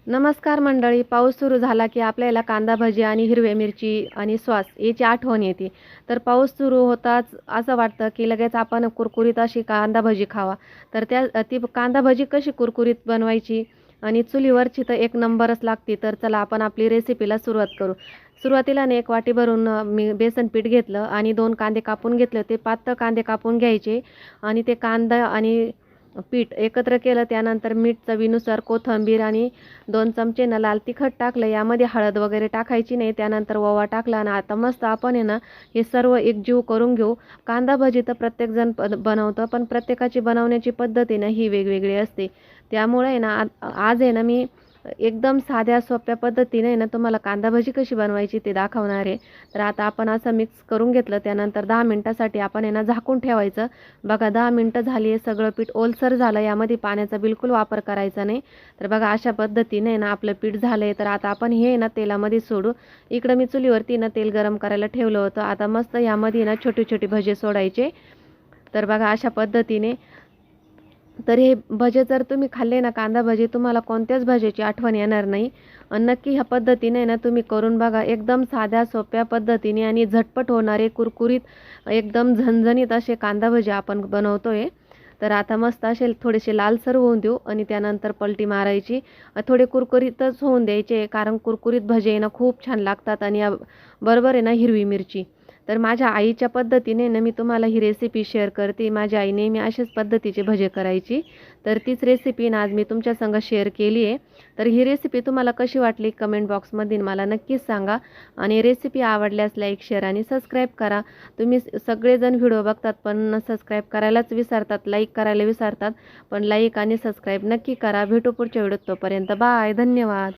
नमस्कार मंडळी. पाऊस सुरू झाला की आपल्याला कांदा भजी आणि हिरव्या मिरची आणि सॉस याची आठवण येते. तर पाऊस सुरू होताच असं वाटतं की लगेच आपण कुरकुरीत अशी कांदा भजी खावा. तर ती कांदा भजी कशी कुरकुरीत बनवायची आणि चुलीवरची तर एक नंबरच लागते. तर चला आपण आपली रेसिपीला सुरुवात करू. सुरुवातीला ना 1 वाटी भरून मी बेसन पीठ घेतलं आणि 2 कांदे कापून घेतले. ते पातळ कांदे कापून घ्यायचे आणि ते कांदा आणि पीठ एकत्र केलं. त्यानंतर मीठ चवीनुसार, कोथिंबीर आणि 2 चमचे ना लाल तिखट टाकलं. यामध्ये हळद वगैरे टाकायची नाही. त्यानंतर ओवा टाकला आणि आता मस्त आपण आहे ना हे सर्व एकजीव करून घेऊ. कांदा भजी तर प्रत्येकजण बनवतं, पण प्रत्येकाची बनवण्याची पद्धत आहे ना ही वेगवेगळी असते. त्यामुळे आहे ना आज आहे ना मी एकदम साध्या सोप्या पद्धतीने आहे ना तुम्हाला कांदा भजी कशी बनवायची ते दाखवणार आहे. तर आता आपण असं मिक्स करून घेतलं. त्यानंतर 10 मिनिटासाठी आपण आहे ना झाकून ठेवायचं. बघा 10 मिनिटं झाली, सगळं पीठ ओलसर झालं. यामध्ये पाण्याचा बिलकुल वापर करायचा नाही. तर बघा अशा पद्धतीने ना आपलं पीठ झालंय. तर आता आपण हे ना तेलामध्ये सोडू. इकडं मी चुलीवरती ना तेल गरम करायला ठेवलं होतं. आता मस्त यामध्ये ना छोटे छोटे भजे सोडायचे. तर बघा अशा पद्धतीने. तर हे भजे जर तुम्ही खाल्ले ना, कांदा भजी, तुम्हाला कोणत्याच भजीची आठवण येणार नाही. नक्की ह्या पद्धतीने ना तुम्ही करून बघा. एकदम साध्या सोप्या पद्धतीने आणि झटपट होणारे कुरकुरीत एकदम झणझणीत असे कांदा भजी आपण बनवतोय. तर आता मस्त असे थोडेसे लालसर होऊन देऊ आणि त्यानंतर पलटी मारायची. थोडे कुरकुरीतच होऊन द्यायचे, कारण कुरकुरीत भजे ना खूप छान लागतात आणि बरोबर आहे ना हिरवी मिरची. तर माझ्या आईच्या पद्धतीने ना मी तुम्हाला ही रेसिपी शेअर करते. माझ्या आई नेहमी अशाच पद्धतीचे भजे करायची. तर तीच रेसिपी ना आज मी तुमच्या संग शेअर केली आहे. तर ही रेसिपी तुम्हाला कशी वाटली कमेंट बॉक्समध्ये मला नक्कीच सांगा. आणि रेसिपी आवडल्यास लाईक, शेअर आणि सबस्क्राईब करा. तुम्ही सगळेजण व्हिडिओ बघतात पण सबस्क्राईब करायलाच विसरतात, लाईक करायला विसरतात. पण लाईक आणि सबस्क्राईब नक्की करा. भेटू पुढच्या व्हिडिओत. तोपर्यंत बाय. धन्यवाद.